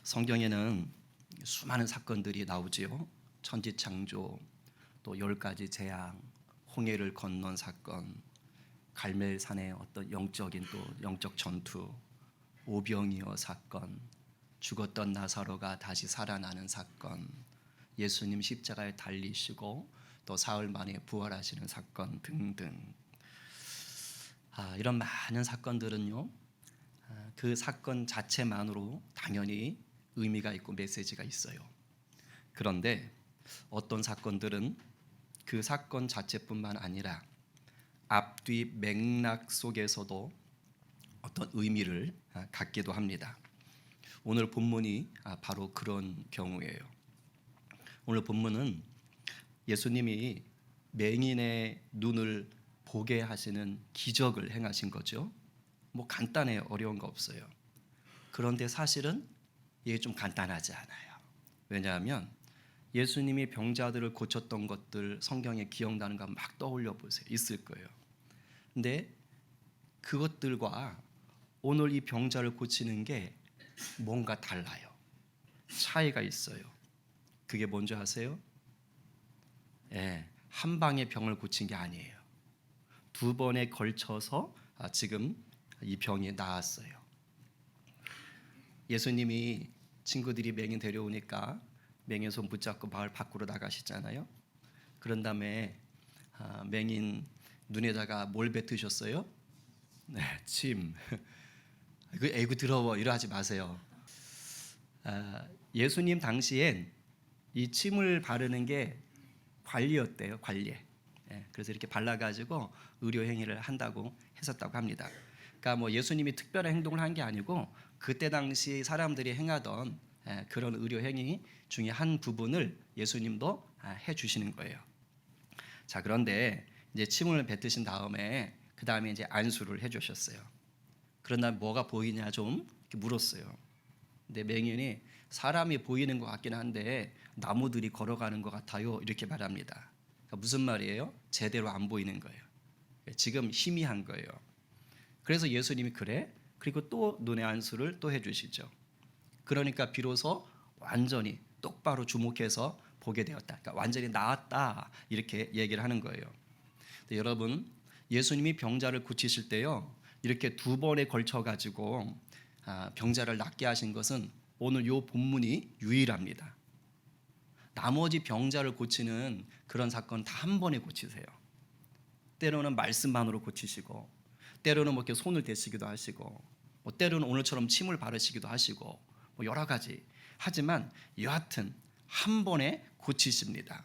성경에는 수많은 사건들이 나오지요. 천지창조, 또 10가지 재앙, 홍해를 건넌 사건, 갈멜산의 어떤 영적인 또 영적 전투, 오병이어 사건, 죽었던 나사로가 다시 살아나는 사건, 예수님 십자가에 달리시고 또 사흘 만에 부활하시는 사건 등등. 이런 많은 사건들은요, 그 사건 자체만으로 당연히 의미가 있고 메시지가 있어요. 그런데 어떤 사건들은 그 사건 자체뿐만 아니라 앞뒤 맥락 속에서도 어떤 의미를 갖기도 합니다. 오늘 본문이 바로 그런 경우예요. 오늘 본문은 예수님이 맹인의 눈을 보게 하시는 기적을 행하신 거죠. 뭐 간단해요. 어려운 거 없어요. 그런데 사실은 이게 좀 간단하지 않아요. 왜냐하면 예수님이 병자들을 고쳤던 것들 성경에 기억나는 거 막 떠올려 보세요. 있을 거예요. 근데 그것들과 오늘 이 병자를 고치는 게 뭔가 달라요. 차이가 있어요. 그게 뭔지 아세요? 한 방에 병을 고친 게 아니에요. 두 번에 걸쳐서 지금 이 병이 나았어요. 예수님이 친구들이 맹인 데려오니까 맹인 손 붙잡고 마을 밖으로 나가시잖아요. 그런 다음에 맹인 눈에다가 뭘 뱉으셨어요? 네, 침. 에이구 더러워 이러지 마세요. 예수님 당시엔 이 침을 바르는 게 관리였대요. 관리. 그래서 이렇게 발라가지고 의료 행위를 한다고 했었다고 합니다. 그러니까 뭐 예수님이 특별한 행동을 한 게 아니고 그때 당시 사람들이 행하던 그런 의료 행위 중에 한 부분을 예수님도 해주시는 거예요. 자, 그런데 이제 침을 뱉으신 다음에 그 다음에 이제 안수를 해주셨어요. 그러나 뭐가 보이냐 좀 이렇게 물었어요. 근데 맹인이 사람이 보이는 것 같긴 한데 나무들이 걸어가는 것 같아요. 이렇게 말합니다. 그러니까 무슨 말이에요? 제대로 안 보이는 거예요. 지금 희미한 거예요. 그래서 예수님이 그래? 그리고 또 눈의 안수를 또 해주시죠. 그러니까 비로소 완전히 똑바로 주목해서 보게 되었다. 그러니까 완전히 나았다 이렇게 얘기를 하는 거예요. 근데 여러분, 예수님이 병자를 고치실 때요, 이렇게 두 번에 걸쳐 가지고 병자를 낫게 하신 것은 오늘 요 본문이 유일합니다. 나머지 병자를 고치는 그런 사건 다 한 번에 고치세요. 때로는 말씀만으로 고치시고, 때로는 뭐 이렇게 손을 대시기도 하시고, 뭐 때로는 오늘처럼 침을 바르시기도 하시고, 뭐 여러 가지. 하지만 여하튼 한 번에 고치십니다.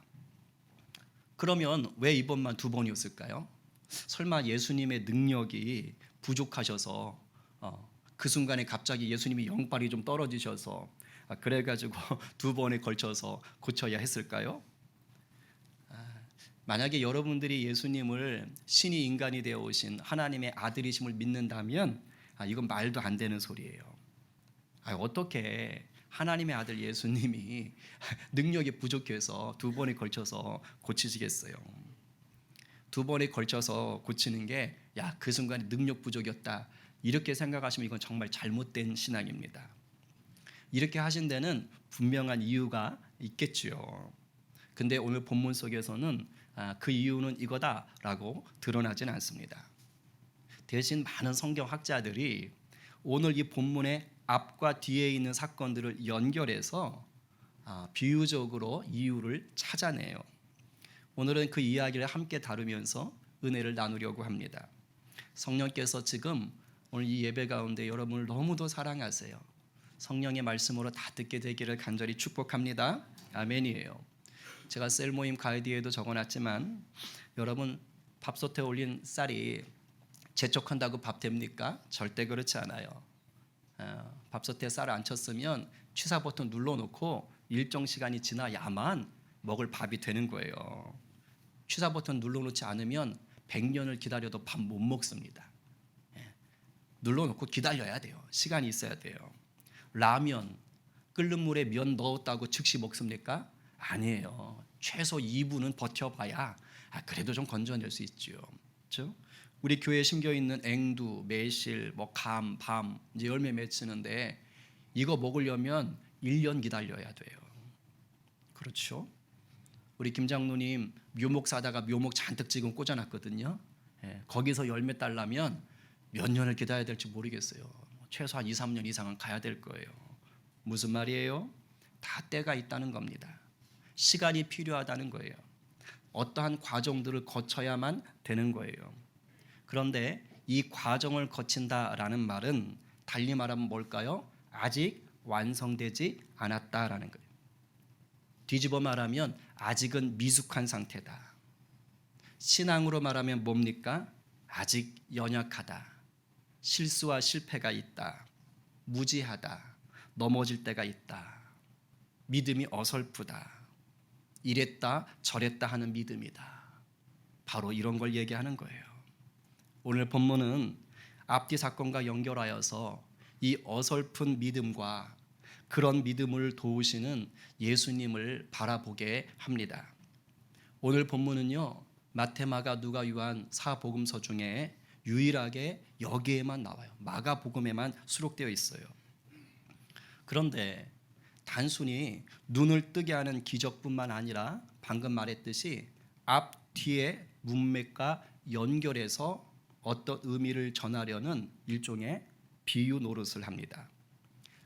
그러면 왜 이번만 두 번이었을까요? 설마 예수님의 능력이 부족하셔서 그 순간에 갑자기 예수님이 영빨이 좀 떨어지셔서 그래가지고 두 번에 걸쳐서 고쳐야 했을까요? 만약에 여러분들이 예수님을 신이 인간이 되어 오신 하나님의 아들이심을 믿는다면 이건 말도 안 되는 소리예요. 어떻게 하나님의 아들 예수님이 능력이 부족해서 두 번에 걸쳐서 고치시겠어요? 두 번에 걸쳐서 고치는 게 그 순간에 능력 부족이었다 이렇게 생각하시면 이건 정말 잘못된 신앙입니다. 이렇게 하신 데는 분명한 이유가 있겠지요. 근데 오늘 본문 속에서는 그 이유는 이거다라고 드러나지는 않습니다. 대신 많은 성경학자들이 오늘 이 본문의 앞과 뒤에 있는 사건들을 연결해서 비유적으로 이유를 찾아내요. 오늘은 그 이야기를 함께 다루면서 은혜를 나누려고 합니다. 성령께서 지금 오늘 이 예배 가운데 여러분을 너무도 사랑하세요. 성령의 말씀으로 다 듣게 되기를 간절히 축복합니다. 아멘이에요. 제가 셀 모임 가이드에도 적어놨지만 여러분, 밥솥에 올린 쌀이 재촉한다고 밥 됩니까? 절대 그렇지 않아요. 밥솥에 쌀을 안 쳤으면 취사 버튼 눌러놓고 일정 시간이 지나야만 먹을 밥이 되는 거예요. 취사 버튼 눌러놓지 않으면 100년을 기다려도 밥 못 먹습니다. 눌러놓고 기다려야 돼요. 시간이 있어야 돼요. 라면 끓는 물에 면 넣었다고 즉시 먹습니까? 아니에요. 최소 2분은 버텨봐야 그래도 좀 건져낼 수 있죠. 그렇죠? 우리 교회에 심겨 있는 앵두, 매실, 감, 밤 이제 열매 맺히는데 이거 먹으려면 1년 기다려야 돼요. 그렇죠? 우리 김 장로님 묘목 사다가 묘목 잔뜩 지금 꽂아놨거든요. 거기서 열매 딸라면 몇 년을 기다려야 될지 모르겠어요. 최소한 2, 3년 이상은 가야 될 거예요. 무슨 말이에요? 다 때가 있다는 겁니다. 시간이 필요하다는 거예요. 어떠한 과정들을 거쳐야만 되는 거예요. 그런데 이 과정을 거친다라는 말은 달리 말하면 뭘까요? 아직 완성되지 않았다라는 거예요. 뒤집어 말하면 아직은 미숙한 상태다. 신앙으로 말하면 뭡니까? 아직 연약하다. 실수와 실패가 있다. 무지하다. 넘어질 때가 있다. 믿음이 어설프다. 이랬다 저랬다 하는 믿음이다. 바로 이런 걸 얘기하는 거예요. 오늘 본문은 앞뒤 사건과 연결하여서 이 어설픈 믿음과 그런 믿음을 도우시는 예수님을 바라보게 합니다. 오늘 본문은요, 마태, 마가, 누가, 요한 사복음서 중에 유일하게 여기에만 나와요. 마가복음에만 수록되어 있어요. 그런데 단순히 눈을 뜨게 하는 기적뿐만 아니라 방금 말했듯이 앞 뒤에 문맥과 연결해서 어떤 의미를 전하려는 일종의 비유 노릇을 합니다.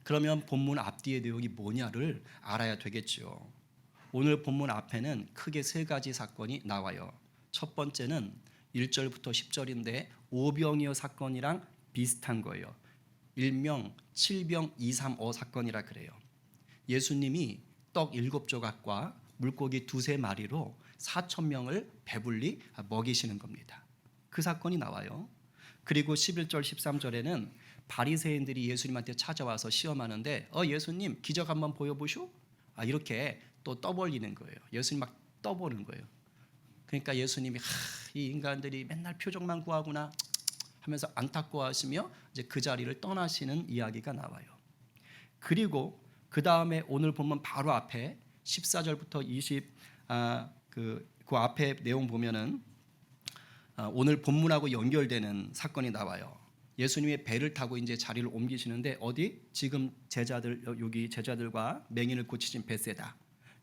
그러면 본문 앞뒤의 내용이 뭐냐를 알아야 되겠죠. 오늘 본문 앞에는 크게 세 가지 사건이 나와요. 첫 번째는 1절부터 10절인데 오병이어 사건이랑 비슷한 거예요. 일명 7병 235 사건이라 그래요. 예수님이 떡 7조각과 물고기 2-3마리로 4,000명을 배불리 먹이시는 겁니다. 그 사건이 나와요. 그리고 11절 13절에는 바리새인들이 예수님한테 찾아와서 시험하는데 예수님 기적 한번 보여보쇼? 이렇게 또 떠벌리는 거예요. 예수님 막 떠보는 거예요. 그러니까 예수님이 이 인간들이 맨날 표적만 구하구나 하면서 안타까워하시며 이제 그 자리를 떠나시는 이야기가 나와요. 그리고 그 다음에 오늘 보면 바로 앞에 14절부터 20 그 앞에 내용 보면은 오늘 본문하고 연결되는 사건이 나와요. 예수님의 배를 타고 이제 자리를 옮기시는데 어디 지금 제자들 여기 제자들과 맹인을 고치신 벳세다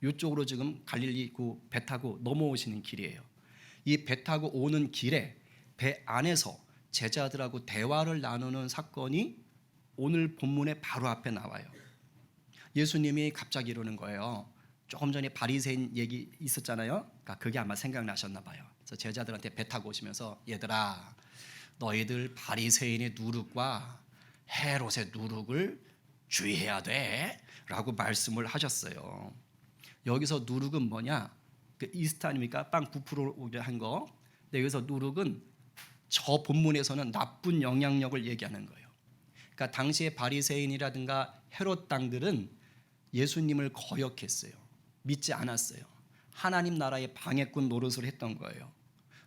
이쪽으로 지금 갈릴리 그 배 타고 넘어오시는 길이에요. 이 배 타고 오는 길에 배 안에서 제자들하고 대화를 나누는 사건이 오늘 본문의 바로 앞에 나와요. 예수님이 갑자기 이러는 거예요. 조금 전에 바리새인 얘기 있었잖아요. 그러니까 그게 아마 생각나셨나 봐요. 그래서 제자들한테 배 타고 오시면서 얘들아 너희들 바리새인의 누룩과 헤롯의 누룩을 주의해야 돼 라고 말씀을 하셨어요. 여기서 누룩은 뭐냐? 그 이스트 아닙니까? 빵 부풀어 한 거. 근데 여기서 누룩은 저 본문에서는 나쁜 영향력을 얘기하는 거예요. 그러니까 당시에 바리새인이라든가 헤롯 당들은 예수님을 거역했어요. 믿지 않았어요. 하나님 나라의 방해꾼 노릇을 했던 거예요.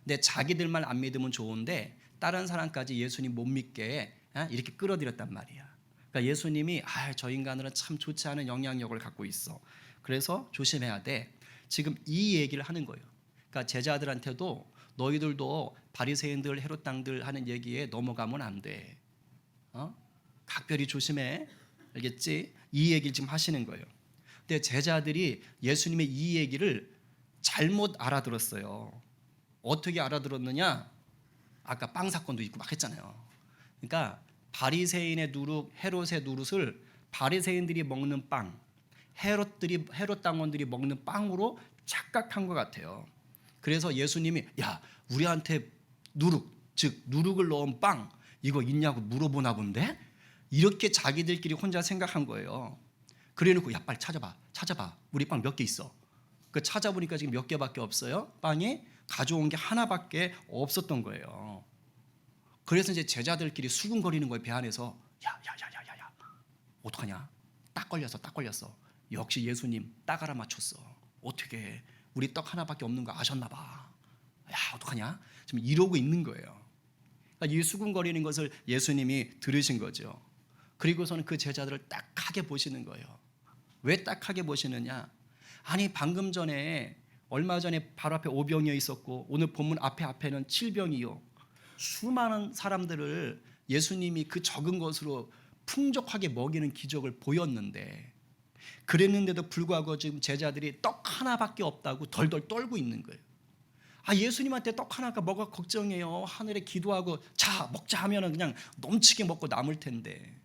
근데 자기들만 안 믿으면 좋은데 다른 사람까지 예수님 못 믿게 이렇게 끌어들였단 말이야. 그러니까 예수님이 저 인간들은 참 좋지 않은 영향력을 갖고 있어. 그래서 조심해야 돼. 지금 이 얘기를 하는 거예요. 그러니까 제자들한테도 너희들도 바리새인들 헤롯 당들 하는 얘기에 넘어가면 안 돼. 각별히 조심해. 알겠지? 이 얘기를 지금 하시는 거예요. 근데 제자들이 예수님의 이 얘기를 잘못 알아들었어요. 어떻게 알아들었느냐? 아까 빵 사건도 있고 막 했잖아요. 그러니까 바리새인의 누룩, 헤롯의 누룩을 바리새인들이 먹는 빵, 헤롯 당원들이 먹는 빵으로 착각한 것 같아요. 그래서 예수님이 우리한테 누룩, 즉 누룩을 넣은 빵 이거 있냐고 물어보나 본데? 이렇게 자기들끼리 혼자 생각한 거예요. 그래놓고 빨리 찾아봐. 우리 빵 몇 개 있어. 그 찾아보니까 지금 몇 개밖에 없어요. 빵이 가져온 게 하나밖에 없었던 거예요. 그래서 이제 제자들끼리 수군거리는 거예요. 배 안에서 야 어떡하냐? 딱 걸렸어. 역시 예수님 딱 알아맞혔어. 어떻게 우리 떡 하나밖에 없는 거 아셨나 봐. 어떡하냐? 지금 이러고 있는 거예요. 그러니까 이 수군거리는 것을 예수님이 들으신 거죠. 그리고서는 그 제자들을 딱하게 보시는 거예요. 왜 딱하게 보시느냐? 아니 방금 전에 얼마 전에 바로 앞에 5병이어 있었고 오늘 본문 앞에는 7병이요. 수많은 사람들을 예수님이 그 적은 것으로 풍족하게 먹이는 기적을 보였는데 그랬는데도 불구하고 지금 제자들이 떡 하나밖에 없다고 덜덜 떨고 있는 거예요. 예수님한테 떡 하나가 뭐가 걱정해요. 하늘에 기도하고 자 먹자 하면은 그냥 넘치게 먹고 남을 텐데.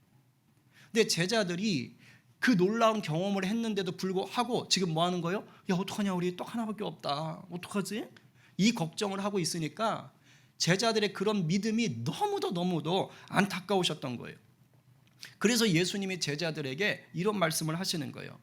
근데 제자들이 그 놀라운 경험을 했는데도 불구하고 지금 뭐 하는 거예요? 야 어떡하냐, 우리 떡 하나밖에 없다, 어떡하지? 이 걱정을 하고 있으니까 제자들의 그런 믿음이 너무도 안타까우셨던 거예요. 그래서 예수님이 제자들에게 이런 말씀을 하시는 거예요.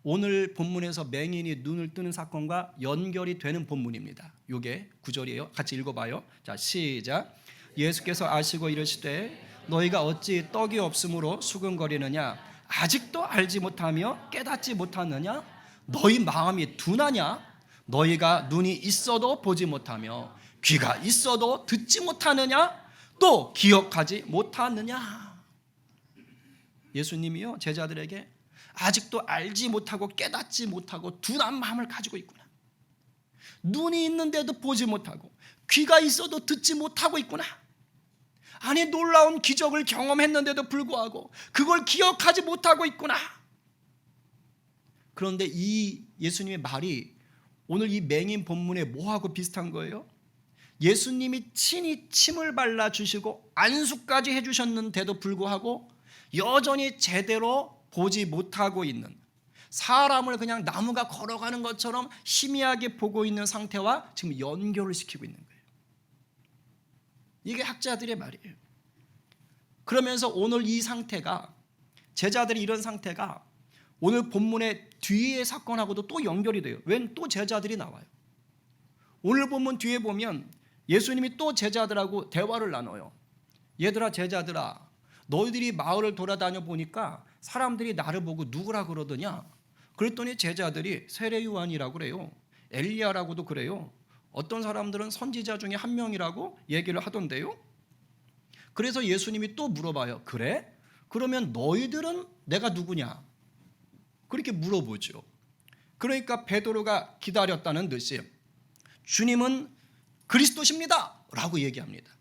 오늘 본문에서 맹인이 눈을 뜨는 사건과 연결이 되는 본문입니다. 이게 9절이에요. 같이 읽어봐요. 자, 시작. 예수께서 아시고 이르시되 너희가 어찌 떡이 없으므로 수근거리느냐? 아직도 알지 못하며 깨닫지 못하느냐? 너희 마음이 둔하냐? 너희가 눈이 있어도 보지 못하며 귀가 있어도 듣지 못하느냐? 또 기억하지 못하느냐? 예수님이요 제자들에게 아직도 알지 못하고 깨닫지 못하고 둔한 마음을 가지고 있구나. 눈이 있는데도 보지 못하고 귀가 있어도 듣지 못하고 있구나. 아니 놀라운 기적을 경험했는데도 불구하고 그걸 기억하지 못하고 있구나. 그런데 이 예수님의 말이 오늘 이 맹인 본문에 뭐하고 비슷한 거예요? 예수님이 친히 침을 발라주시고 안수까지 해주셨는데도 불구하고 여전히 제대로 보지 못하고 있는, 사람을 그냥 나무가 걸어가는 것처럼 희미하게 보고 있는 상태와 지금 연결을 시키고 있는 거예요. 이게 학자들의 말이에요. 그러면서 오늘 이 상태가, 제자들이 이런 상태가 오늘 본문의 뒤의 사건하고도 또 연결이 돼요. 웬 또 제자들이 나와요. 오늘 본문 뒤에 보면 예수님이 또 제자들하고 대화를 나눠요. 얘들아, 제자들아, 너희들이 마을을 돌아다녀 보니까 사람들이 나를 보고 누구라 그러더냐? 그랬더니 제자들이 세례 요한이라고 그래요. 엘리야라고도 그래요. 어떤 사람들은 선지자 중에 한 명이라고 얘기를 하던데요. 그래서 예수님이 또 물어봐요. 그래? 그러면 너희들은 내가 누구냐? 그렇게 물어보죠. 그러니까 베드로가 기다렸다는 듯이 주님은 그리스도십니다 라고 얘기합니다.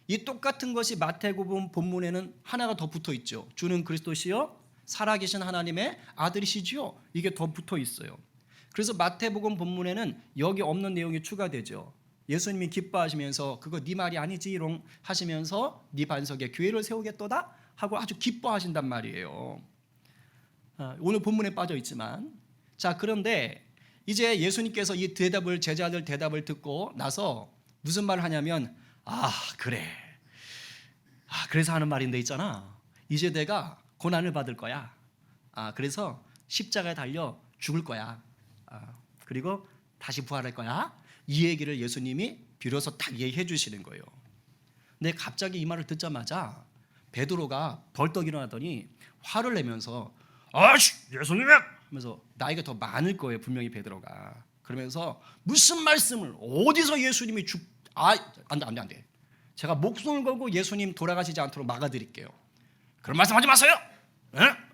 이 똑같은 것이 마태복음 본문에는 하나가 더 붙어 있죠. 주는 그리스도시요 살아계신 하나님의 아들이시지요. 이게 더 붙어 있어요. 그래서 마태복음 본문에는 여기 없는 내용이 추가되죠. 예수님이 기뻐하시면서 그거 네 말이 아니지롱 하시면서 네 반석에 교회를 세우겠도다 하고 아주 기뻐하신단 말이에요. 오늘 본문에 빠져 있지만, 자 그런데 이제 예수님께서 이 대답을, 제자들 대답을 듣고 나서 무슨 말을 하냐면, 그래, 그래서 하는 말인데 있잖아, 이제 내가 고난을 받을 거야. 그래서 십자가에 달려 죽을 거야. 그리고 다시 부활할 거야. 이 얘기를 예수님이 비로소 딱 얘기해 주시는 거예요. 근데 갑자기 이 말을 듣자마자 베드로가 벌떡 일어나더니 화를 내면서 예수님 하면서, 나이가 더 많을 거예요 분명히 베드로가. 그러면서 무슨 말씀을, 어디서 예수님이 안 돼. 제가 목숨을 걸고 예수님 돌아가시지 않도록 막아드릴게요. 그런 말씀하지 마세요.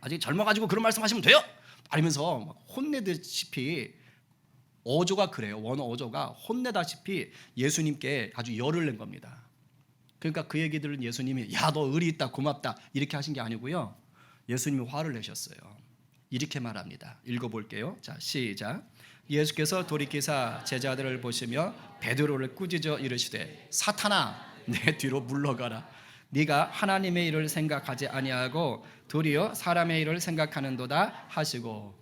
아직 젊어가지고 그런 말씀하시면 돼요. 아니면서 혼내듯이, 어조가 그래요. 원어 어조가 혼내다시피 예수님께 아주 열을 낸 겁니다. 그러니까 그 얘기 들은 예수님이 야 너 의리 있다 고맙다 이렇게 하신 게 아니고요. 예수님이 화를 내셨어요. 이렇게 말합니다. 읽어볼게요. 자 시작. 예수께서 돌이키사 제자들을 보시며 베드로를 꾸짖어 이르시되 사탄아 내 뒤로 물러가라. 네가 하나님의 일을 생각하지 아니하고 도리어 사람의 일을 생각하는도다 하시고.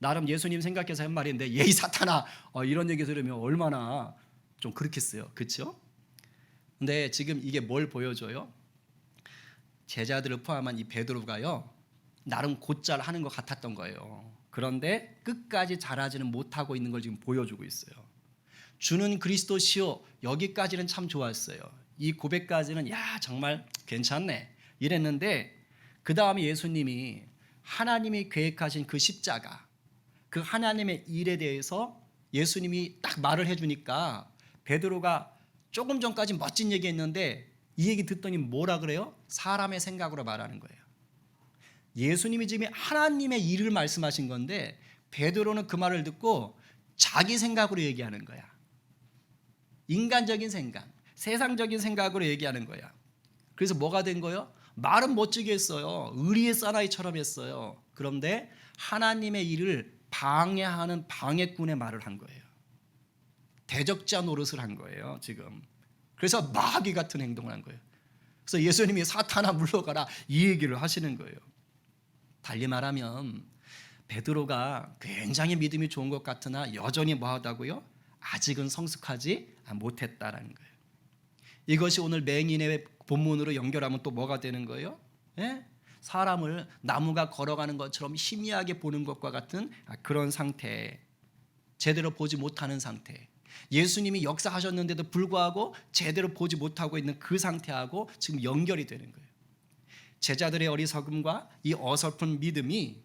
나름 예수님 생각해서 한 말인데 예이 사탄아 이런 얘기 들으면 얼마나 좀 그렇겠어요. 그렇죠? 근데 지금 이게 뭘 보여줘요? 제자들을 포함한 이 베드로가요 나름 곧잘 하는 것 같았던 거예요. 그런데 끝까지 잘하지는 못하고 있는 걸 지금 보여주고 있어요. 주는 그리스도시요, 여기까지는 참 좋았어요. 이 고백까지는 야 정말 괜찮네 이랬는데, 그 다음에 예수님이 하나님이 계획하신 그 십자가, 그 하나님의 일에 대해서 예수님이 딱 말을 해주니까 베드로가 조금 전까지 멋진 얘기했는데 이 얘기 듣더니 뭐라 그래요? 사람의 생각으로 말하는 거예요. 예수님이 지금 하나님의 일을 말씀하신 건데 베드로는 그 말을 듣고 자기 생각으로 얘기하는 거야. 인간적인 생각, 세상적인 생각으로 얘기하는 거야. 그래서 뭐가 된 거예요? 말은 멋지게 했어요. 의리의 사나이처럼 했어요. 그런데 하나님의 일을 방해하는 방해꾼의 말을 한 거예요. 대적자 노릇을 한 거예요, 지금. 그래서 마귀 같은 행동을 한 거예요. 그래서 예수님이 사탄아 물러가라 이 얘기를 하시는 거예요. 달리 말하면 베드로가 굉장히 믿음이 좋은 것 같으나 여전히 뭐하다고요? 아직은 성숙하지 못했다라는 거예요. 이것이 오늘 맹인의 본문으로 연결하면 또 뭐가 되는 거예요? 예? 사람을 나무가 걸어가는 것처럼 희미하게 보는 것과 같은 그런 상태, 제대로 보지 못하는 상태, 예수님이 역사하셨는데도 불구하고 제대로 보지 못하고 있는 그 상태하고 지금 연결이 되는 거예요. 제자들의 어리석음과 이 어설픈 믿음이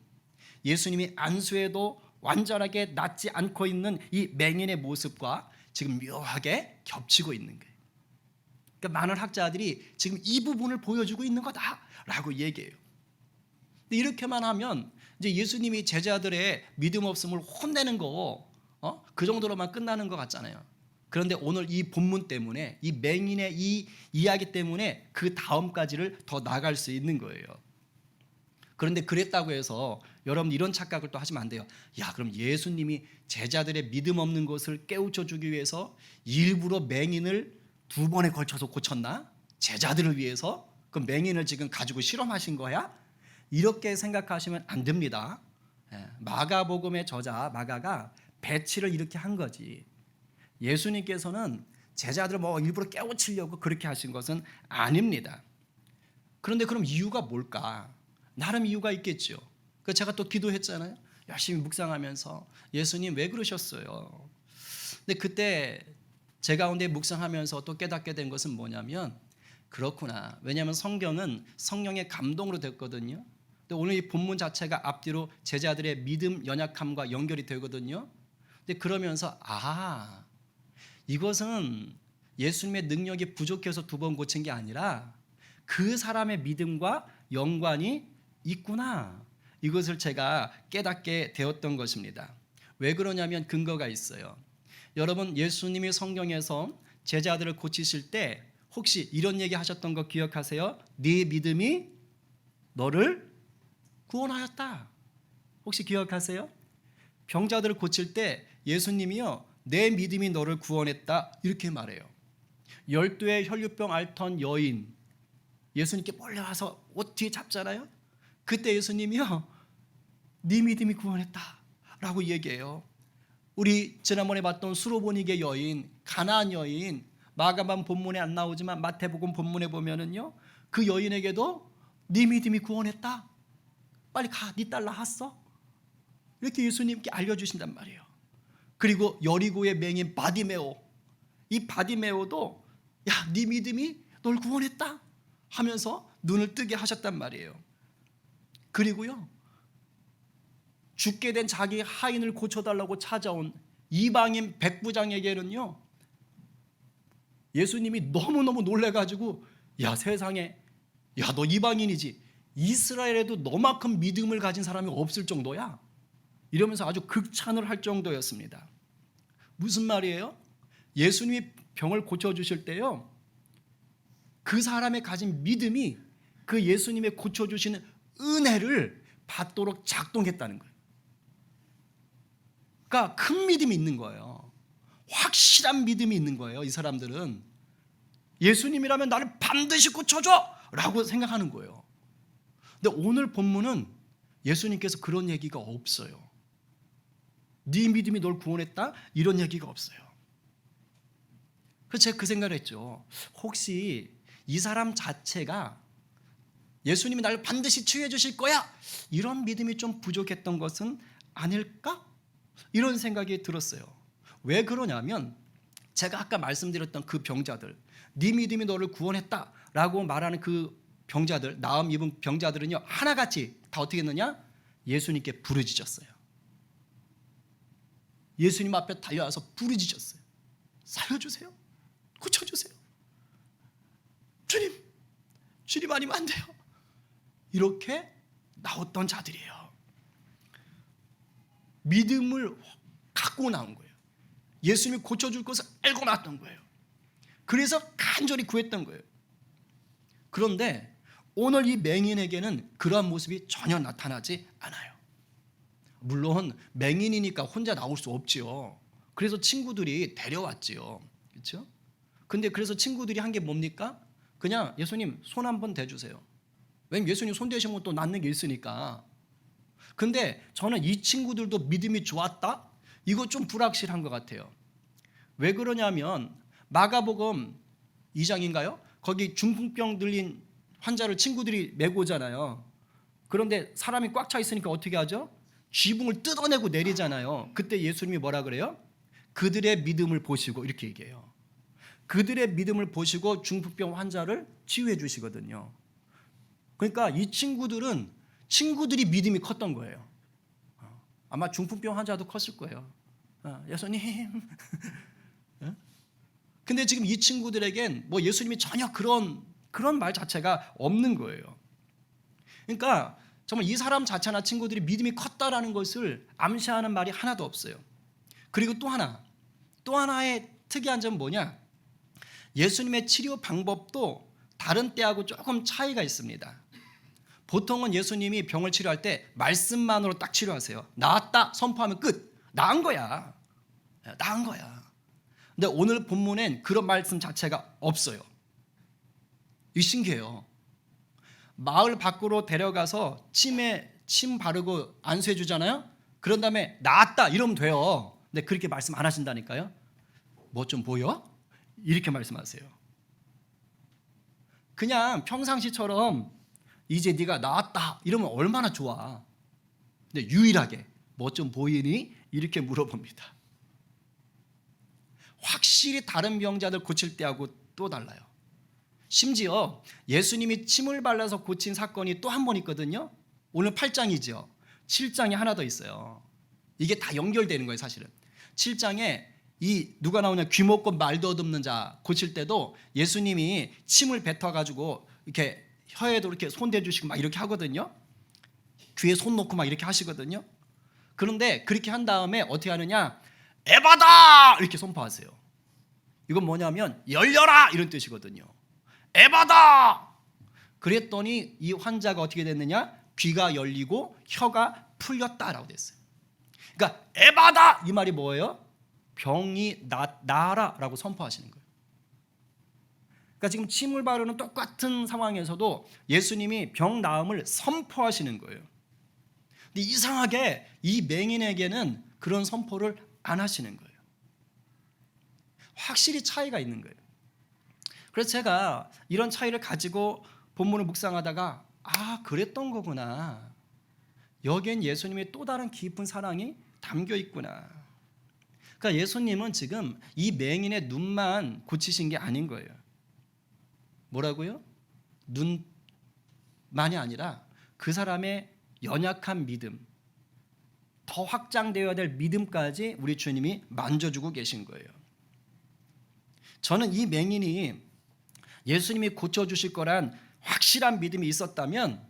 예수님이 안수에도 완전하게 낫지 않고 있는 이 맹인의 모습과 지금 묘하게 겹치고 있는 거예요. 그러니까 많은 학자들이 지금 이 부분을 보여주고 있는 거다라고 얘기해요. 근데 이렇게만 하면 이제 예수님이 제자들의 믿음 없음을 혼내는 거, 그 정도로만 끝나는 것 같잖아요. 그런데 오늘 이 본문 때문에, 이 맹인의 이 이야기 때문에 그 다음까지를 더 나갈 수 있는 거예요. 그런데 그랬다고 해서 여러분 이런 착각을 또 하시면 안 돼요. 야, 그럼 예수님이 제자들의 믿음 없는 것을 깨우쳐 주기 위해서 일부러 맹인을 2번에 걸쳐서 고쳤나? 제자들을 위해서? 그럼 맹인을 지금 가지고 실험하신 거야? 이렇게 생각하시면 안 됩니다. 마가복음의 저자 마가가 배치를 이렇게 한 거지. 예수님께서는 제자들을 뭐 일부러 깨우치려고 그렇게 하신 것은 아닙니다. 그런데 그럼 이유가 뭘까? 나름 이유가 있겠죠. 그 제가 또 기도했잖아요. 열심히 묵상하면서 예수님 왜 그러셨어요? 근데 그때 제 가운데 묵상하면서 또 깨닫게 된 것은 뭐냐면 그렇구나. 왜냐하면 성경은 성령의 감동으로 됐거든요. 근데 오늘 이 본문 자체가 앞뒤로 제자들의 믿음 연약함과 연결이 되거든요. 근데 그러면서 이것은 예수님의 능력이 부족해서 2번 고친 게 아니라 그 사람의 믿음과 연관이 있구나. 이것을 제가 깨닫게 되었던 것입니다. 왜 그러냐면 근거가 있어요. 여러분 예수님이 성경에서 제자들을 고치실 때 혹시 이런 얘기 하셨던 거 기억하세요? 네 믿음이 너를 구원하였다. 혹시 기억하세요? 병자들을 고칠 때 예수님이요, 내 믿음이 너를 구원했다 이렇게 말해요. 12의 혈류병 앓던 여인 예수님께 몰래 와서 옷 뒤에 잡잖아요. 그때 예수님이요, 네 믿음이 구원했다 라고 얘기해요. 우리 지난번에 봤던 수로보니게 여인, 가나안 여인, 마가만 본문에 안 나오지만 마태복음 본문에 보면은요, 그 여인에게도 네 믿음이 구원했다. 빨리 가, 네 딸 낳았어. 이렇게 예수님께 알려주신단 말이에요. 그리고 여리고의 맹인 바디메오, 이 바디메오도 야, 네 믿음이 널 구원했다 하면서 눈을 뜨게 하셨단 말이에요. 그리고요, 죽게 된 자기 하인을 고쳐달라고 찾아온 이방인 백부장에게는요, 예수님이 너무너무 놀래가지고 야, 세상에, 야, 너 이방인이지, 이스라엘에도 너만큼 믿음을 가진 사람이 없을 정도야, 이러면서 아주 극찬을 할 정도였습니다. 무슨 말이에요? 예수님이 병을 고쳐주실 때요, 그 사람의 가진 믿음이 그 예수님의 고쳐주시는 은혜를 받도록 작동했다는 거예요. 그러니까 큰 믿음이 있는 거예요. 확실한 믿음이 있는 거예요. 이 사람들은 예수님이라면 나를 반드시 고쳐줘 라고 생각하는 거예요. 근데 오늘 본문은 예수님께서 그런 얘기가 없어요. 네 믿음이 널 구원했다 이런 얘기가 없어요. 그래서 제가 그 생각을 했죠. 혹시 이 사람 자체가 예수님이 나를 반드시 치유해 주실 거야 이런 믿음이 좀 부족했던 것은 아닐까? 이런 생각이 들었어요. 왜 그러냐면 제가 아까 말씀드렸던 그 병자들, 네 믿음이 너를 구원했다라고 말하는 그 병자들, 나음 입은 병자들은요, 하나같이 다 어떻게 했느냐? 예수님께 부르짖었어요. 예수님 앞에 달려와서 부르짖었어요. 살려주세요. 고쳐주세요. 주님 아니면 안 돼요. 이렇게 나왔던 자들이에요. 믿음을 갖고 나온 거예요. 예수님이 고쳐줄 것을 알고 나왔던 거예요. 그래서 간절히 구했던 거예요. 그런데 오늘 이 맹인에게는 그러한 모습이 전혀 나타나지 않아요. 물론 맹인이니까 혼자 나올 수 없지요. 그래서 친구들이 데려왔지요. 그렇죠? 근데 그래서 친구들이 한 게 뭡니까? 그냥 예수님 손 한번 대주세요. 왜냐면 예수님 손 대시면 또 낫는 게 있으니까. 근데 저는 이 친구들도 믿음이 좋았다? 이거 좀 불확실한 것 같아요. 왜 그러냐면 마가복음 2장인가요? 거기 중풍병 들린 환자를 친구들이 메고 오잖아요. 그런데 사람이 꽉 차 있으니까 어떻게 하죠? 쥐붕을 뜯어내고 내리잖아요. 그때 예수님이 뭐라 그래요? 그들의 믿음을 보시고 이렇게 얘기해요. 그들의 믿음을 보시고 중풍병 환자를 치유해 주시거든요. 그러니까 이 친구들이 믿음이 컸던 거예요. 아마 중풍병 환자도 컸을 거예요. 예수님. 근데 지금 이 친구들에겐 뭐 예수님이 전혀 그런 말 자체가 없는 거예요. 그러니까 정말 이 사람 자체나 친구들이 믿음이 컸다라는 것을 암시하는 말이 하나도 없어요. 그리고 또 하나의 특이한 점은 뭐냐? 예수님의 치료 방법도 다른 때하고 조금 차이가 있습니다. 보통은 예수님이 병을 치료할 때 말씀만으로 딱 치료하세요. 나았다 선포하면 끝. 나은 거야. 근데 오늘 본문엔 그런 말씀 자체가 없어요. 이 신기해요. 마을 밖으로 데려가서 침 바르고 안수해 주잖아요. 그런 다음에 나았다 이러면 돼요. 근데 그렇게 말씀 안 하신다니까요. 뭐 좀 보여? 이렇게 말씀하세요. 그냥 평상시처럼 이제 네가 나았다 이러면 얼마나 좋아. 근데 유일하게 뭐 좀 보이니? 이렇게 물어봅니다. 확실히 다른 병자들 고칠 때하고 또 달라요. 심지어 예수님이 침을 발라서 고친 사건이 또 한 번 있거든요. 오늘 8장이죠. 7장이 하나 더 있어요. 이게 다 연결되는 거예요, 사실은. 7장에 이 누가 나오냐 귀먹고 말도 얻없는 자 고칠 때도 예수님이 침을 뱉어가지고 이렇게 혀에도 이렇게 손 대주시고 막 이렇게 하거든요. 귀에 손 놓고 막 이렇게 하시거든요. 그런데 그렇게 한 다음에 어떻게 하느냐? 에바다 이렇게 선포하세요. 이건 뭐냐면 열려라 이런 뜻이거든요. 에바다. 그랬더니 이 환자가 어떻게 됐느냐? 귀가 열리고 혀가 풀렸다라고 됐어요. 그러니까 에바다 이 말이 뭐예요? 병이 나아라라고 선포하시는 거예요. 그러니까 지금 침을 바르는 똑같은 상황에서도 예수님이 병 나음을 선포하시는 거예요. 근데 이상하게 이 맹인에게는 그런 선포를 안 하시는 거예요. 확실히 차이가 있는 거예요. 그래서 제가 이런 차이를 가지고 본문을 묵상하다가 그랬던 거구나. 여기엔 예수님의 또 다른 깊은 사랑이 담겨 있구나. 그러니까 예수님은 지금 이 맹인의 눈만 고치신 게 아닌 거예요. 뭐라고요? 눈만이 아니라 그 사람의 연약한 믿음, 더 확장되어야 될 믿음까지 우리 주님이 만져주고 계신 거예요. 저는 이 맹인이 예수님이 고쳐주실 거란 확실한 믿음이 있었다면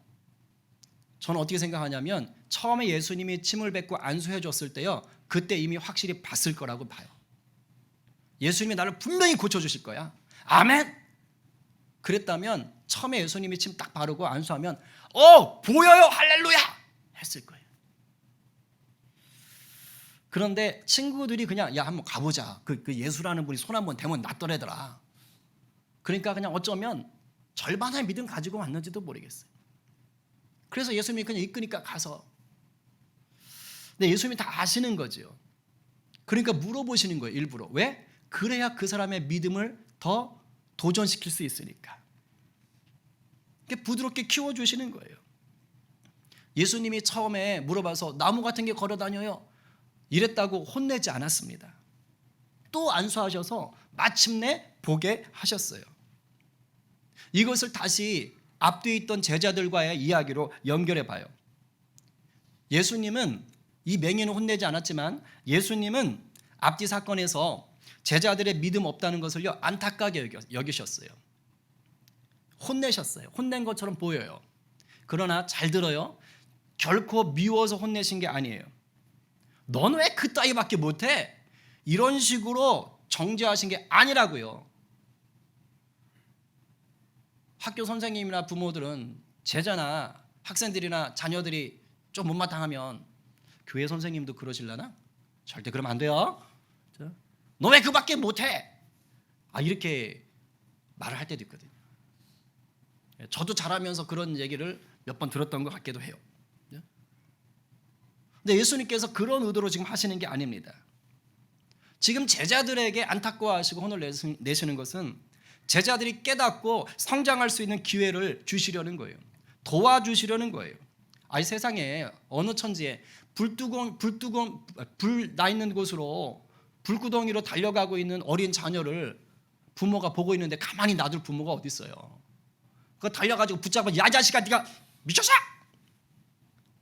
저는 어떻게 생각하냐면 처음에 예수님이 침을 뱉고 안수해 줬을 때요. 그때 이미 확실히 봤을 거라고 봐요. 예수님이 나를 분명히 고쳐주실 거야. 아멘. 그랬다면 처음에 예수님이 침 딱 바르고 안수하면 보여요 할렐루야 했을 거예요. 그런데 친구들이 그냥 야 한번 가보자. 그 예수라는 분이 손 한번 대면 낫더래더라. 그러니까 그냥 어쩌면 절반의 믿음 가지고 왔는지도 모르겠어요. 그래서 예수님이 그냥 이끄니까 가서. 근데 예수님이 다 아시는 거죠. 그러니까 물어보시는 거예요. 일부러. 왜? 그래야 그 사람의 믿음을 더 도전시킬 수 있으니까. 부드럽게 키워주시는 거예요. 예수님이 처음에 물어봐서 나무 같은 게 걸어다녀요. 이랬다고 혼내지 않았습니다. 또 안수하셔서 마침내 보게 하셨어요. 이것을 다시 앞뒤에 있던 제자들과의 이야기로 연결해 봐요. 예수님은 이 맹인을 혼내지 않았지만 예수님은 앞뒤 사건에서 제자들의 믿음 없다는 것을요 안타깝게 여기셨어요. 혼내셨어요. 혼낸 것처럼 보여요. 그러나 잘 들어요. 결코 미워서 혼내신 게 아니에요. 너는 왜 그 따위밖에 못해? 이런 식으로 정죄하신 게 아니라고요. 학교 선생님이나 부모들은 제자나 학생들이나 자녀들이 좀 못마땅하면 교회 선생님도 그러실라나? 절대 그러면 안 돼요. 너 왜 그밖에 못해? 이렇게 말을 할 때도 있거든요. 저도 자라면서 그런 얘기를 몇 번 들었던 것 같기도 해요. 근데 예수님께서 그런 의도로 지금 하시는 게 아닙니다. 지금 제자들에게 안타까워하시고 혼을 내시는 것은 제자들이 깨닫고 성장할 수 있는 기회를 주시려는 거예요. 도와주시려는 거예요. 이 세상에 어느 천지에 불 나 있는 곳으로 불구덩이로 달려가고 있는 어린 자녀를 부모가 보고 있는데 가만히 놔둘 부모가 어디 있어요? 그거 달려가지고 붙잡아, 야 자식아 네가 미쳤어?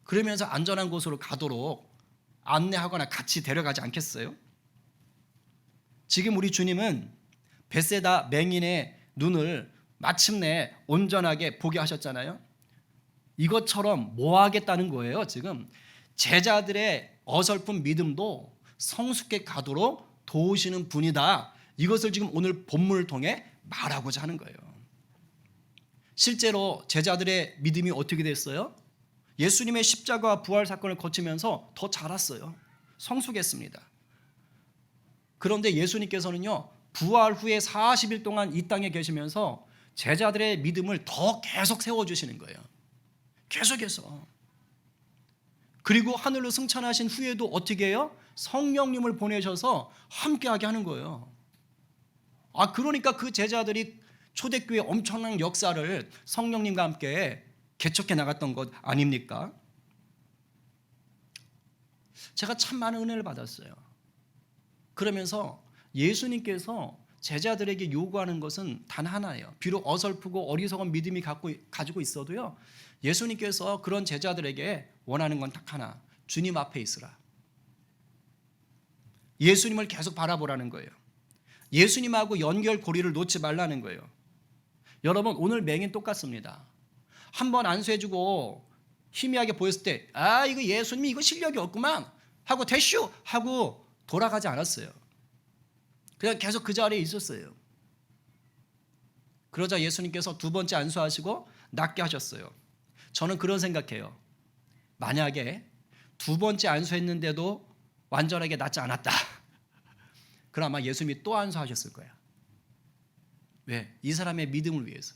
그러면서 안전한 곳으로 가도록 안내하거나 같이 데려가지 않겠어요? 지금 우리 주님은 벳세다 맹인의 눈을 마침내 온전하게 보게 하셨잖아요. 이것처럼 뭐 하겠다는 거예요? 지금 제자들의 어설픈 믿음도 성숙해 가도록 도우시는 분이다. 이것을 지금 오늘 본문을 통해 말하고자 하는 거예요. 실제로 제자들의 믿음이 어떻게 됐어요? 예수님의 십자가와 부활 사건을 거치면서 더 자랐어요. 성숙했습니다. 그런데 예수님께서는요, 부활 후에 40일 동안 이 땅에 계시면서 제자들의 믿음을 더 계속 세워주시는 거예요. 계속해서. 그리고 하늘로 승천하신 후에도 어떻게 해요? 성령님을 보내셔서 함께하게 하는 거예요. 그러니까 그 제자들이 초대교회 엄청난 역사를 성령님과 함께 개척해 나갔던 것 아닙니까? 제가 참 많은 은혜를 받았어요. 그러면서 예수님께서 제자들에게 요구하는 것은 단 하나예요. 비록 어설프고 어리석은 믿음이 가지고 있어도요, 예수님께서 그런 제자들에게 원하는 건 딱 하나, 주님 앞에 있으라. 예수님을 계속 바라보라는 거예요. 예수님하고 연결고리를 놓지 말라는 거예요. 여러분, 오늘 맹인 똑같습니다. 한번 안수해주고 희미하게 보였을 때 이거 예수님이 이거 실력이 없구만 하고 대슈 하고 돌아가지 않았어요. 그냥 계속 그 자리에 있었어요. 그러자 예수님께서 두 번째 안수하시고 낫게 하셨어요. 저는 그런 생각해요. 만약에 두 번째 안수했는데도 완전하게 낫지 않았다, 그럼 아마 예수님이 또 안수하셨을 거야. 왜? 이 사람의 믿음을 위해서.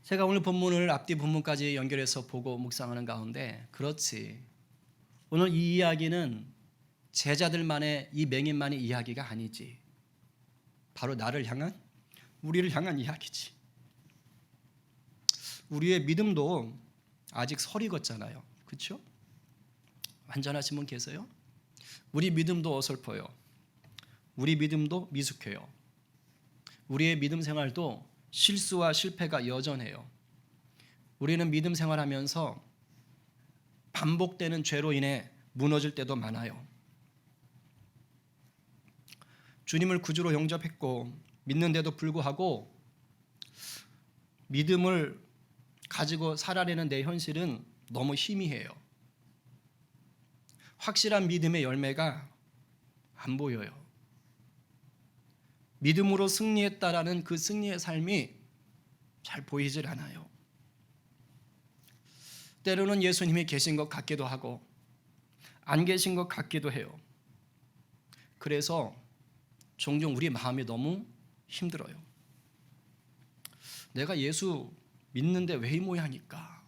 제가 오늘 본문을 앞뒤 본문까지 연결해서 보고 묵상하는 가운데, 그렇지, 오늘 이 이야기는 제자들만의, 이 맹인만의 이야기가 아니지. 바로 나를 향한, 우리를 향한 이야기지. 우리의 믿음도 아직 설 익었잖아요. 그렇죠? 완전하신 분 계세요? 우리 믿음도 어설퍼요. 우리 믿음도 미숙해요. 우리의 믿음 생활도 실수와 실패가 여전해요. 우리는 믿음 생활하면서 반복되는 죄로 인해 무너질 때도 많아요. 주님을 구주로 영접했고 믿는데도 불구하고 믿음을 가지고 살아내는 내 현실은 너무 희미해요. 확실한 믿음의 열매가 안 보여요. 믿음으로 승리했다라는 그 승리의 삶이 잘 보이질 않아요. 때로는 예수님이 계신 것 같기도 하고 안 계신 것 같기도 해요. 그래서 종종 우리 마음이 너무 힘들어요. 내가 예수 믿는데 왜 이 모양일까?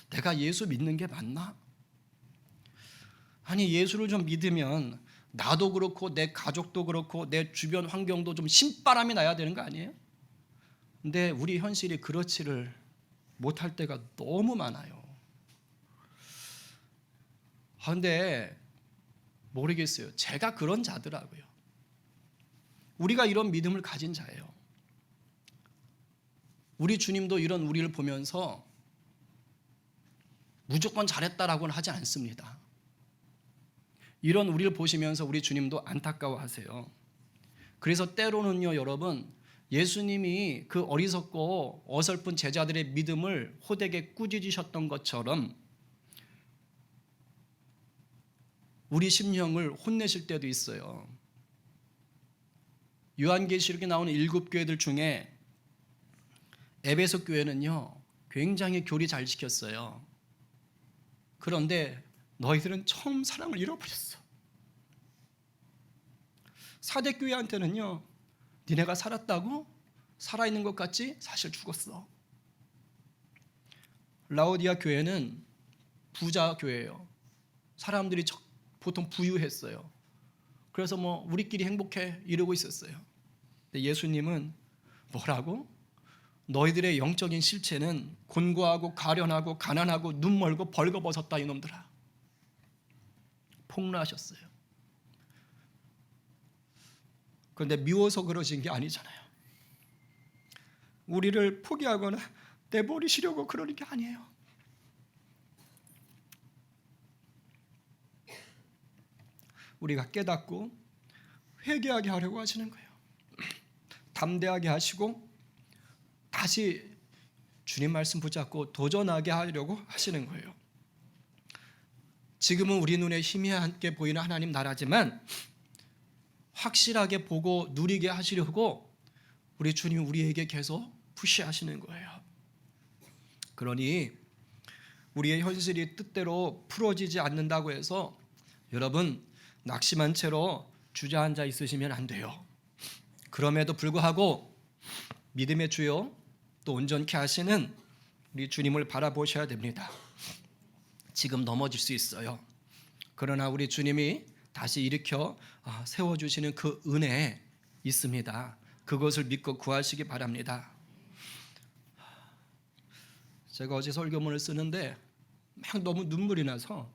내가 예수 믿는 게 맞나? 아니, 예수를 좀 믿으면 나도 그렇고 내 가족도 그렇고 내 주변 환경도 좀 신바람이 나야 되는 거 아니에요? 근데 우리 현실이 그렇지를 못할 때가 너무 많아요. 근데 모르겠어요. 제가 그런 자더라고요. 우리가 이런 믿음을 가진 자예요. 우리 주님도 이런 우리를 보면서 무조건 잘했다라고는 하지 않습니다. 이런 우리를 보시면서 우리 주님도 안타까워하세요. 그래서 때로는요, 여러분, 예수님이 그 어리석고 어설픈 제자들의 믿음을 호되게 꾸짖으셨던 것처럼 우리 심령을 혼내실 때도 있어요. 요한계시록에 나오는 7교회들 중에 에베소 교회는요 굉장히 교리 잘 지켰어요. 그런데 너희들은 처음 사랑을 잃어버렸어. 사대 교회한테는요 니네가 살았다고? 살아있는 것 같지? 사실 죽었어. 라오디아 교회는 부자 교회예요. 사람들이 보통 부유했어요. 그래서 뭐 우리끼리 행복해 이러고 있었어요. 근데 예수님은 뭐라고? 너희들의 영적인 실체는 곤고하고 가련하고 가난하고 눈 멀고 벌거벗었다 이놈들아. 폭로하셨어요. 그런데 미워서 그러신 게 아니잖아요. 우리를 포기하거나 내버리시려고 그러는 게 아니에요. 우리가 깨닫고 회개하게 하려고 하시는 거예요. 담대하게 하시고 다시 주님 말씀 붙잡고 도전하게 하려고 하시는 거예요. 지금은 우리 눈에 희미하게 보이는 하나님 나라지만 확실하게 보고 누리게 하시려고 우리 주님이 우리에게 계속 푸시하시는 거예요. 그러니 우리의 현실이 뜻대로 풀어지지 않는다고 해서 여러분 낙심한 채로 주저앉아 있으시면 안 돼요. 그럼에도 불구하고 믿음의 주요 또 온전케 하시는 우리 주님을 바라보셔야 됩니다. 지금 넘어질 수 있어요. 그러나 우리 주님이 다시 일으켜 세워주시는 그 은혜에 있습니다. 그것을 믿고 구하시기 바랍니다. 제가 어제 설교문을 쓰는데 막 너무 눈물이 나서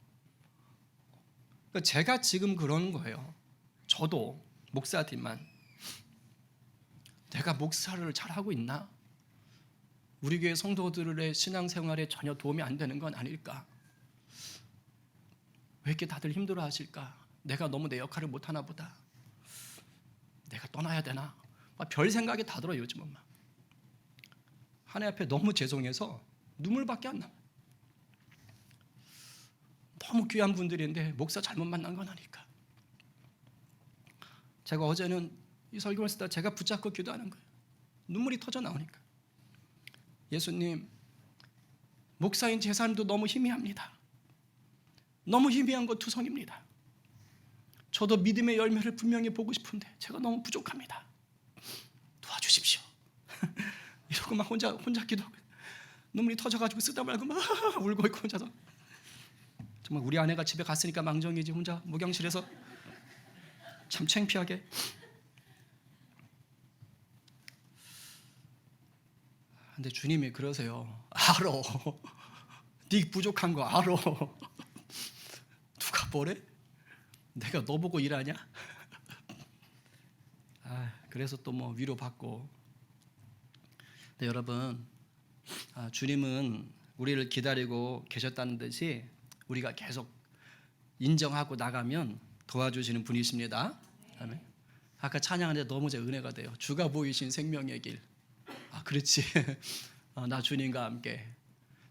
제가 지금 그런 거예요. 저도 목사지만 내가 목사를 잘하고 있나? 우리 교회 성도들의 신앙생활에 전혀 도움이 안 되는 건 아닐까? 왜 이렇게 다들 힘들어 하실까? 내가 너무 내 역할을 못하나 보다. 내가 떠나야 되나? 별 생각이 다 들어요. 요즘은 막. 하나님 앞에 너무 죄송해서 눈물밖에 안 나. 너무 귀한 분들인데 목사 잘못 만난 건 아닐까? 제가 어제는 이 설교를 쓰다 제가 붙잡고 기도하는 거예요. 눈물이 터져 나오니까. 예수님, 목사인 제 삶도 너무 희미합니다. 너무 희미한 것 투성입니다. 저도 믿음의 열매를 분명히 보고 싶은데 제가 너무 부족합니다. 도와주십시오. 이러고 막 혼자 기도하고 눈물이 터져가지고 쓰다 말고 막 울고 있고 혼자서 정말 우리 아내가 집에 갔으니까 망정이지 혼자 목욕실에서 참 창피하게. 근데 주님이 그러세요. 알아. 네 부족한 거 알아. 누가 뭐래? 내가 너 보고 일하냐? 그래서 또 뭐 위로받고. 근데 여러분, 주님은 우리를 기다리고 계셨다는 듯이 우리가 계속 인정하고 나가면 도와주시는 분이십니다. 아멘. 아까 찬양하는데 너무 제 은혜가 돼요. 주가 보이신 생명의 길. 그렇지. 나 주님과 함께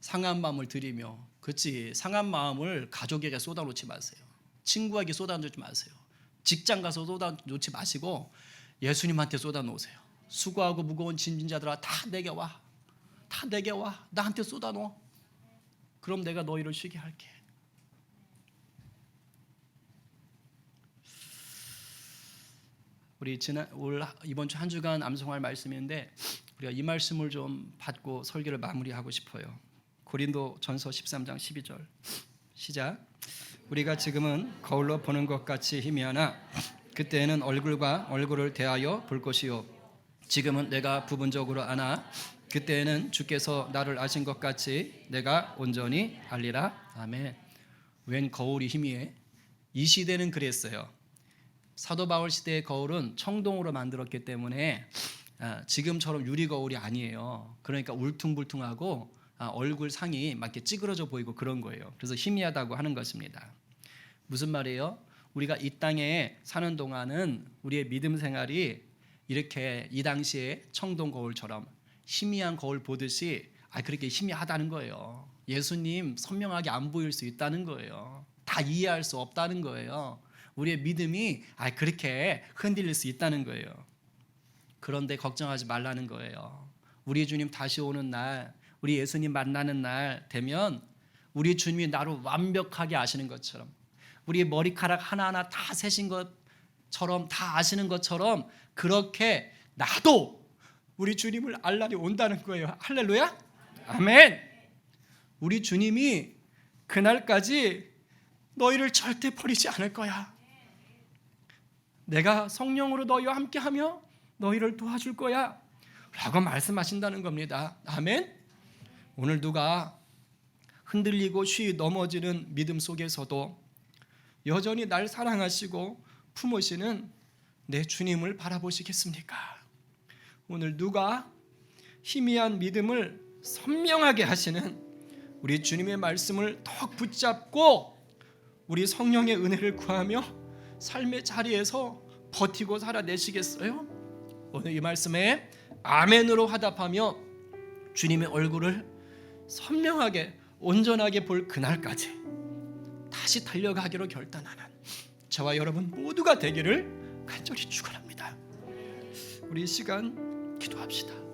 상한 마음을 드리며. 그렇지. 상한 마음을 가족에게 쏟아놓지 마세요. 친구에게 쏟아놓지 마세요. 직장 가서 쏟아놓지 마시고 예수님한테 쏟아놓으세요. 수고하고 무거운 짐진 자들아 다 내게 와. 다 내게 와. 나한테 쏟아놓어. 그럼 내가 너희를 쉬게 할게. 우리 이번 주 한 주간 암송할 말씀인데 우리가 이 말씀을 좀 받고 설교를 마무리하고 싶어요. 고린도전서 13장 12절 시작. 우리가 지금은 거울로 보는 것 같이 희미하나 그때에는 얼굴과 얼굴을 대하여 볼 것이요 지금은 내가 부분적으로 아나 그때에는 주께서 나를 아신 것 같이 내가 온전히 알리라. 아멘. 웬 거울이 희미해? 이 시대는 그랬어요. 사도 바울 시대의 거울은 청동으로 만들었기 때문에 지금처럼 유리 거울이 아니에요. 그러니까 울퉁불퉁하고 얼굴 상이 막 이렇게 찌그러져 보이고 그런 거예요. 그래서 희미하다고 하는 것입니다. 무슨 말이에요? 우리가 이 땅에 사는 동안은 우리의 믿음 생활이 이렇게 이 당시에 청동 거울처럼 희미한 거울 보듯이 그렇게 희미하다는 거예요. 예수님 선명하게 안 보일 수 있다는 거예요. 다 이해할 수 없다는 거예요. 우리의 믿음이 그렇게 흔들릴 수 있다는 거예요. 그런데 걱정하지 말라는 거예요. 우리 주님 다시 오는 날, 우리 예수님 만나는 날 되면 우리 주님이 나를 완벽하게 아시는 것처럼, 우리 머리카락 하나하나 다 세신 것처럼, 다 아시는 것처럼 그렇게 나도 우리 주님을 알 날이 온다는 거예요. 할렐루야? 아멘. 우리 주님이 그날까지 너희를 절대 버리지 않을 거야. 내가 성령으로 너희와 함께하며 너희를 도와줄 거야 라고 말씀하신다는 겁니다. 아멘. 오늘 누가 흔들리고 쉬 넘어지는 믿음 속에서도 여전히 날 사랑하시고 품으시는 내 주님을 바라보시겠습니까? 오늘 누가 희미한 믿음을 선명하게 하시는 우리 주님의 말씀을 더 붙잡고 우리 성령의 은혜를 구하며 삶의 자리에서 버티고 살아내시겠어요? 오늘 이 말씀에 아멘으로 화답하며 주님의 얼굴을 선명하게 온전하게 볼 그날까지 다시 달려가기로 결단하는 저와 여러분 모두가 되기를 간절히 축원합니다. 우리 이 시간 기도합시다.